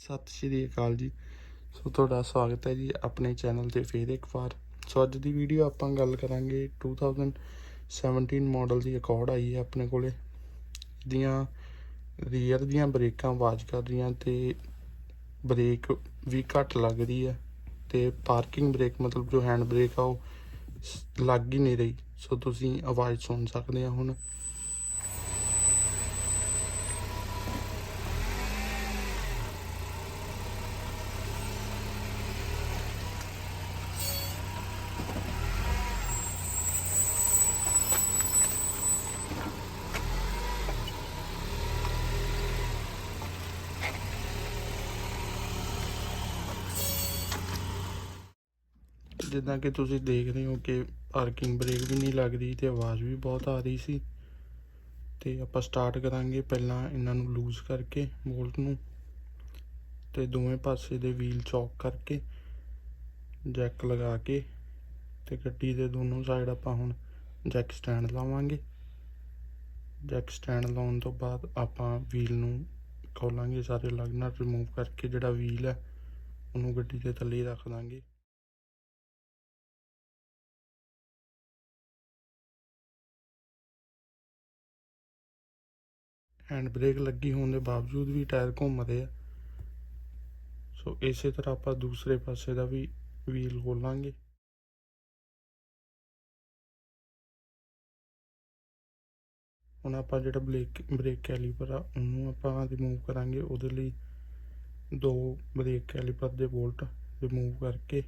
ਸਤਿ ਸ਼੍ਰੀ ਅਕਾਲ ਜੀ। ਸੋ ਤੁਹਾਡਾ ਸਵਾਗਤ ਹੈ ਜੀ ਆਪਣੇ ਚੈਨਲ ਤੇ ਫਿਰ ਇੱਕ ਵਾਰ। ਸੋ ਅੱਜ ਦੀ ਵੀਡੀਓ ਆਪਾਂ ਗੱਲ ਕਰਾਂਗੇ 2017 ਮਾਡਲ ਦੀ ਅਕੋਰਡ ਆਈ ਹੈ ਆਪਣੇ ਕੋਲੇ। ਇਹਦੀਆਂ ਰੀਅਰ ਦੀਆਂ ਬ੍ਰੇਕਾਂ ਆਵਾਜ਼ ਕਰ ਰਹੀਆਂ ਤੇ ਬ੍ਰੇਕ ਵੀ ਘੱਟ ਲੱਗ ਰਹੀ ਹੈ ਤੇ ਪਾਰਕਿੰਗ ਬ੍ਰੇਕ ਮਤਲਬ ਜੋ ਹੈਂਡ ਬ੍ਰੇਕ ਆ ਉਹ ਲੱਗ ਹੀ ਨਹੀਂ ਰਹੀ। ਸੋ ਤੁਸੀਂ ਆਵਾਜ਼ ਸੁਣ ਸਕਦੇ ਆ ਹੁਣ। ਜਿੱਦਾਂ ਕਿ ਤੁਸੀਂ ਦੇਖ ਰਹੇ ਹੋ ਕਿ ਪਾਰਕਿੰਗ ਬ੍ਰੇਕ ਵੀ ਨਹੀਂ ਲੱਗ ਰਹੀ ਤੇ ਆਵਾਜ਼ ਵੀ ਬਹੁਤ ਆ ਰਹੀ ਸੀ। ਤੇ ਆਪਾਂ ਸਟਾਰਟ ਕਰਾਂਗੇ। ਪਹਿਲਾਂ ਇਹਨਾਂ ਨੂੰ ਲੂਜ਼ ਕਰਕੇ ਬੋਲਟ ਨੂੰ ਤੇ ਦੋਵੇਂ ਪਾਸੇ ਦੇ ਵੀਲ ਚੌਕ ਕਰਕੇ ਜੈਕ ਲਗਾ ਕੇ ਤੇ ਗੱਡੀ ਦੇ ਦੋਨੋਂ ਸਾਈਡ ਆਪਾਂ ਹੁਣ ਜੈਕ ਸਟੈਂਡ ਲਾਵਾਂਗੇ। ਜੈਕ ਸਟੈਂਡ ਲਾਉਣ ਤੋਂ ਬਾਅਦ ਆਪਾਂ ਵੀਲ ਨੂੰ ਖੋਲਾਂਗੇ, ਸਾਰੇ ਅਲੱਗ ਨਾਲ ਰਿਮੂਵ ਕਰਕੇ ਜਿਹੜਾ ਵੀਲ ਹੈ ਉਹਨੂੰ ਗੱਡੀ ਦੇ ਥੱਲੇ ਰੱਖ ਦਾਂਗੇ। हैंड ब्रेक लगी होने के बावजूद भी टायर घूम रहे हैं। सो इस तरह आप दूसरे पासे का भी व्हील खोलेंगे। हुण आप जो ब्रेक कैलीपर आ उन्होंने आप रिमूव करांगे। उहदे लई दो ब्रेक कैलीपर के बोल्ट रिमूव करके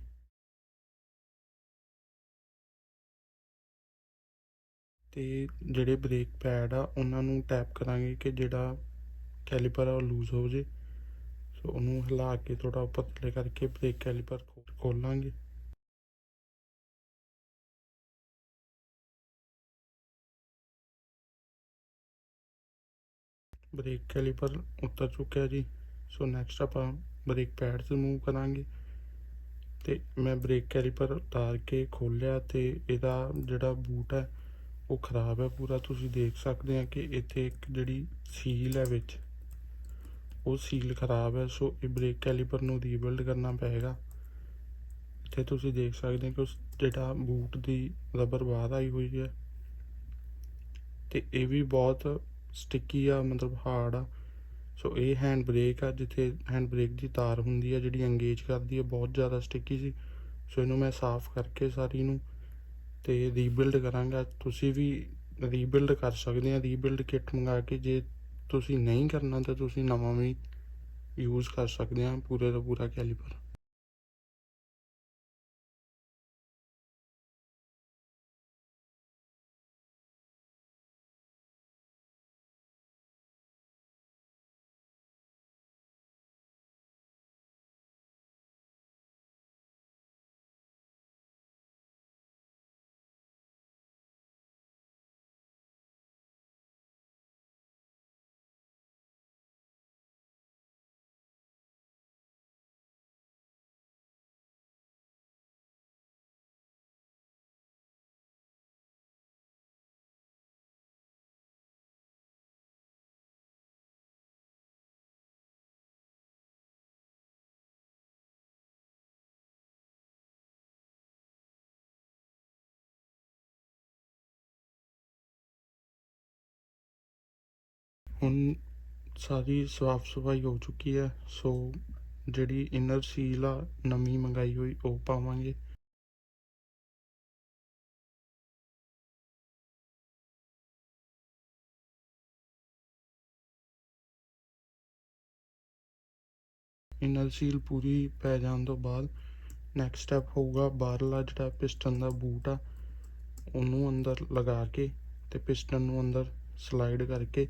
ते जिहड़े ब्रेक पैड आ उन्होंने टैप करांगे कि जिहड़ा कैलीपर आ लूज हो जाए। सो उन्होंने हिला के थोड़ा उपर थले करके ब्रेक कैलीपर खोलांगे। ब्रेक कैलीपर उतर चुका जी। सो नैक्सट आप ब्रेक पैड रिमूव करांगे। तो मैं ब्रेक कैलीपर उतार के खोलिया तो यदा जोड़ा बूट है वो खराब है पूरा। तुसी देख सकते हैं कि इत्थे एक जिहड़ी सील है विच वो सील खराब है। सो ये ब्रेक कैलीपर नूं रीबिल्ड करना पेगा। इत्थे तुसी देख सकते हैं कि उस जिहड़ा बूट की रबर बाहर आई हुई है तो ये भी बहुत स्टिकी आ, मतलब हार्ड आ। सो ये हैंड ब्रेक आ जिथे हैंड ब्रेक की तार होंगी है जी अंगेज करती है, बहुत ज़्यादा स्टिकी सी। सो इनू मैं साफ करके सारी नू ते रीबिल्ड करांगा। तुसी भी रीबिल्ड कर सकते हैं, रीबिल्ड किट मंगा के। जे तुसी नहीं करना तो तुसी नवां भी यूज़ कर सकते हैं पूरे का पूरा कैलीपर। हुण सारी साफ सफाई हो चुकी है। सो जिहड़ी इनर सील आ नवी मंगाई हुई वो पावांगे। इनर सील पूरी पै जाने तो बाद नैक्सट स्टैप होगा बाहरला जिहड़ा पिस्टन का बूट आ उन्होंने अंदर लगा के ते पिस्टन नूं अंदर स्लाइड करके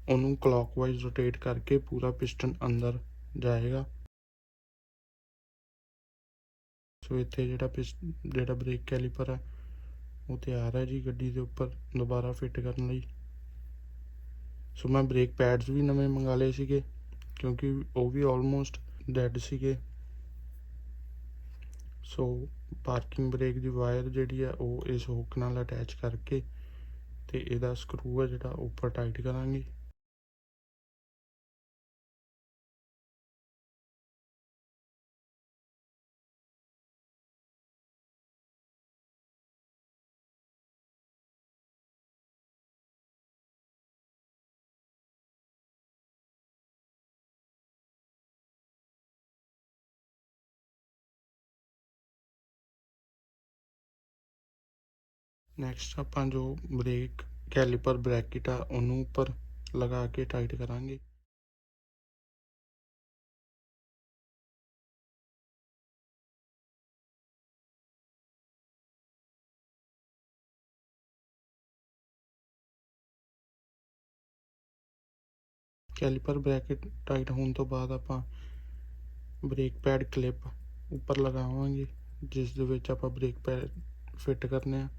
उन्होंने क्लॉकवाइज रोटेट करके पूरा पिस्टन अंदर जाएगा। सो इत्थे जिहड़ा ब्रेक कैलीपर है वो तैयार है जी गड्डी के उपर दोबारा फिट करने लई। सो मैं ब्रेक पैड्स भी नवे मंगा ले सीगे क्योंकि वो भी ऑलमोस्ट डैड सीगे। सो पार्किंग ब्रेक की वायर जिहड़ी है वो इस हुक नाल अटैच करके ते इहदा स्क्रू है जिहड़ा उपर टाइट करांगे। ਨੈਕਸਟ ਆਪਾਂ ਜੋ ਬ੍ਰੇਕ ਕੈਲੀਪਰ ਬ੍ਰੈਕਟ ਆ ਉਹਨੂੰ ਉੱਪਰ ਲਗਾ ਕੇ ਟਾਈਟ ਕਰਾਂਗੇ। ਕੈਲੀਪਰ ਬ੍ਰੈਕਟ ਟਾਈਟ ਹੋਣ ਤੋਂ ਬਾਅਦ ਆਪਾਂ ਬ੍ਰੇਕ ਪੈਡ ਕਲਿੱਪ ਉੱਪਰ ਲਗਾਵਾਂਗੇ, ਜਿਸ ਦੇ ਵਿੱਚ ਆਪਾਂ ਬ੍ਰੇਕ ਪੈਡ ਫਿੱਟ ਕਰਨੇ ਆ।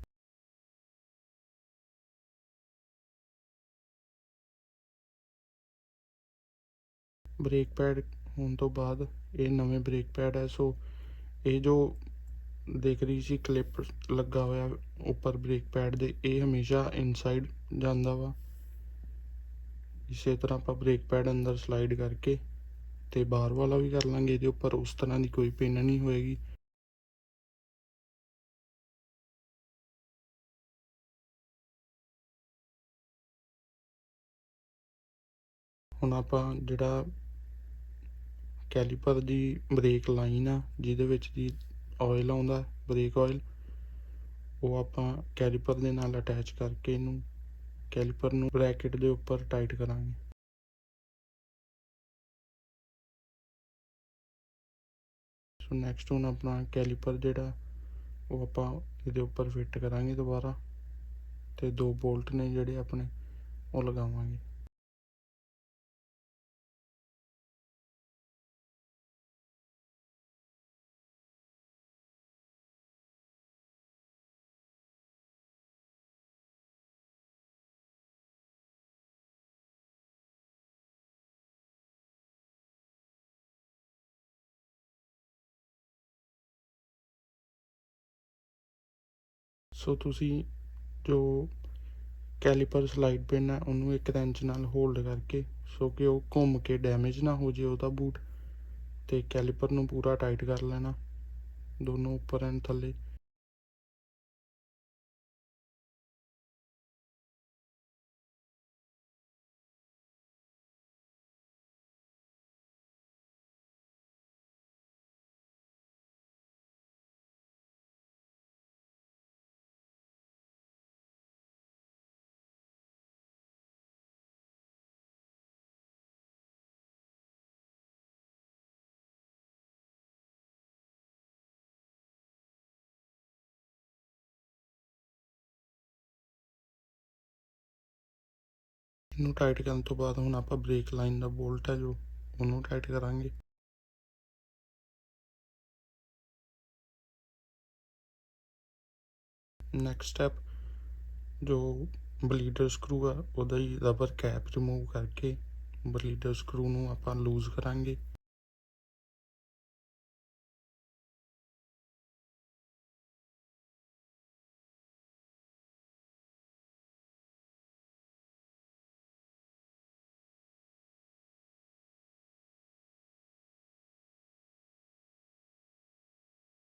ਬ੍ਰੇਕ ਪੈਡ ਹੋਣ ਤੋਂ ਬਾਅਦ ਇਹ ਨਵੇਂ ਬ੍ਰੇਕ ਪੈਡ ਹੈ, ਸੋ ਇਹ ਜੋ ਦੇਖ ਰਹੀ ਸੀ ਕਲਿੱਪ ਲੱਗਾ ਹੋਇਆ ਉੱਪਰ ਬ੍ਰੇਕ ਪੈਡ ਦੇ, ਇਹ ਹਮੇਸ਼ਾ ਇਨਸਾਈਡ ਜਾਂਦਾ ਵਾ। ਇਸੇ ਤਰ੍ਹਾਂ ਆਪਾਂ ਬ੍ਰੇਕ ਪੈਡ ਅੰਦਰ ਸਲਾਈਡ ਕਰਕੇ ਤੇ ਬਾਹਰ ਵਾਲਾ ਵੀ ਕਰ ਲਾਂਗੇ, ਇਹਦੇ ਉੱਪਰ ਉਸ ਤਰ੍ਹਾਂ ਦੀ ਕੋਈ ਪਿੰਨ ਨਹੀਂ ਹੋਏਗੀ। ਹੁਣ ਆਪਾਂ ਜਿਹੜਾ ਕੈਲੀਪਰ ਦੀ ਬ੍ਰੇਕ ਲਾਈਨ ਆ ਜਿਹਦੇ ਵਿੱਚ ਦੀ ਆਇਲ ਆਉਂਦਾ, ਬ੍ਰੇਕ ਆਇਲ, ਉਹ ਆਪਾਂ ਕੈਲੀਪਰ ਦੇ ਨਾਲ ਅਟੈਚ ਕਰਕੇ ਇਹਨੂੰ ਕੈਲੀਪਰ ਨੂੰ ਬ੍ਰੈਕਟ ਦੇ ਉੱਪਰ ਟਾਈਟ ਕਰਾਂਗੇ। ਸੋ ਨੈਕਸਟ ਹੁਣ ਆਪਣਾ ਕੈਲੀਪਰ ਜਿਹੜਾ ਉਹ ਆਪਾਂ ਇਹਦੇ ਉੱਪਰ ਫਿੱਟ ਕਰਾਂਗੇ ਦੁਬਾਰਾ, ਤੇ 2 ਬੋਲਟ ਨੇ ਜਿਹੜੇ ਆਪਣੇ ਉਹ ਲਗਾਵਾਂਗੇ। ਸੋ ਤੁਸੀਂ ਜੋ ਕੈਲੀਪਰ ਸਲਾਈਡ ਪਿਨ ਹੈ ਉਹਨੂੰ ਇੱਕ ਰੈਂਚ ਨਾਲ ਹੋਲਡ ਕਰਕੇ, ਸੋ ਕਿ ਉਹ ਘੁੰਮ ਕੇ ਡੈਮੇਜ ਨਾ ਹੋ ਜੇ ਉਹਦਾ ਬੂਟ, ਤੇ ਕੈਲੀਪਰ ਨੂੰ ਪੂਰਾ ਟਾਈਟ ਕਰ ਲੈਣਾ ਦੋਨੋਂ ਉੱਪਰ ਐਂਡ ਥੱਲੇ। ਇਹਨੂੰ ਟਾਈਟ ਕਰਨ ਤੋਂ ਬਾਅਦ ਹੁਣ ਆਪਾਂ ਬ੍ਰੇਕ ਲਾਈਨ ਦਾ ਬੋਲਟ ਹੈ ਜੋ ਉਹਨੂੰ ਟਾਈਟ ਕਰਾਂਗੇ। ਨੈਕਸਟ ਸਟੈਪ, ਜੋ ਬਲੀਡਰ ਸਕਰੂ ਆ ਉਹਦਾ ਹੀ ਰਬਰ ਕੈਪ ਰਿਮੂਵ ਕਰਕੇ ਬਲੀਡਰ ਸਕਰੂ ਨੂੰ ਆਪਾਂ ਲੂਜ਼ ਕਰਾਂਗੇ।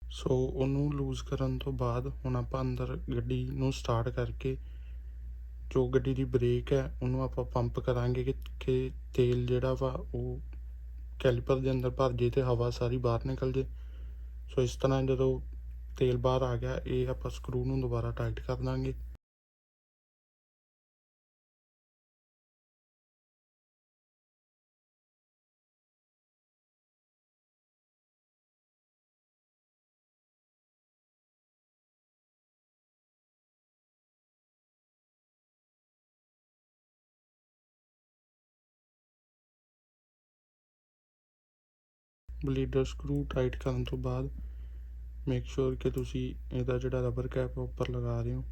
ਸੋ ਉਹਨੂੰ ਲੂਜ਼ ਕਰਨ ਤੋਂ ਬਾਅਦ ਹੁਣ ਆਪਾਂ ਅੰਦਰ ਗੱਡੀ ਨੂੰ ਸਟਾਰਟ ਕਰਕੇ ਜੋ ਗੱਡੀ ਦੀ ਬ੍ਰੇਕ ਹੈ ਉਹਨੂੰ ਆਪਾਂ ਪੰਪ ਕਰਾਂਗੇ ਕਿ ਤੇਲ ਜਿਹੜਾ ਵਾ ਉਹ ਕੈਲੀਪਰ ਦੇ ਅੰਦਰ ਭਰ ਜੇ ਤੇ ਹਵਾ ਸਾਰੀ ਬਾਹਰ ਨਿਕਲ ਜੇ। ਸੋ ਇਸ ਤਰ੍ਹਾਂ ਜਦੋਂ ਤੇਲ ਬਾਹਰ ਆ ਗਿਆ, ਇਹ ਆਪਾਂ ਸਕਰੂ ਨੂੰ ਦੁਬਾਰਾ ਟਾਈਟ ਕਰ ਦਾਂਗੇ। ਬਲੀਡਰ ਸਕਰੂ ਟਾਈਟ ਕਰਨ ਤੋਂ ਬਾਅਦ ਮੇਕ ਸ਼ੋਰ ਕਿ ਤੁਸੀਂ ਇਹਦਾ ਜਿਹੜਾ ਰਬਰ ਕੈਪ ਉੱਪਰ ਲਗਾ ਰਹੇ ਹੋ,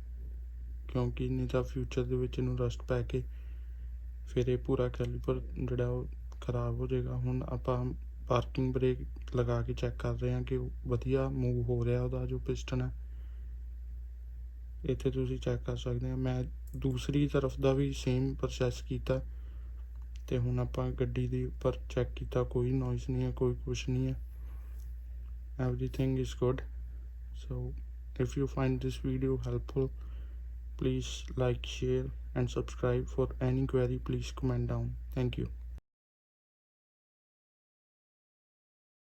ਕਿਉਂਕਿ ਨਹੀਂ ਤਾਂ ਫਿਊਚਰ ਦੇ ਵਿੱਚ ਇਹਨੂੰ ਰਸਟ ਪੈ ਕੇ ਫਿਰ ਇਹ ਪੂਰਾ ਕੈਲੀਪਰ ਜਿਹੜਾ ਉਹ ਖਰਾਬ ਹੋ ਜਾਏਗਾ। ਹੁਣ ਆਪਾਂ ਪਾਰਕਿੰਗ ਬ੍ਰੇਕ ਲਗਾ ਕੇ ਚੈੱਕ ਕਰ ਰਹੇ ਹਾਂ ਕਿ ਵਧੀਆ ਮੂਵ ਹੋ ਰਿਹਾ ਉਹਦਾ ਜੋ ਪਿਸਟਨ ਹੈ। ਇੱਥੇ ਤੁਸੀਂ ਚੈੱਕ ਕਰ ਸਕਦੇ ਹੋ। ਮੈਂ ਦੂਸਰੀ ਤਰਫ ਦਾ ਵੀ ਸੇਮ ਪ੍ਰੋਸੈਸ ਕੀਤਾ ਤੇ ਹੁਣ ਆਪਾਂ ਗੱਡੀ ਦੇ ਉੱਪਰ ਚੈੱਕ ਕੀਤਾ, ਕੋਈ ਨੋਇਸ ਨਹੀਂ ਹੈ, ਕੋਈ ਕੁਛ ਨਹੀਂ ਹੈ, everything is good. So if you find this video helpful, please like, share and subscribe. For any query, please comment down. Thank you.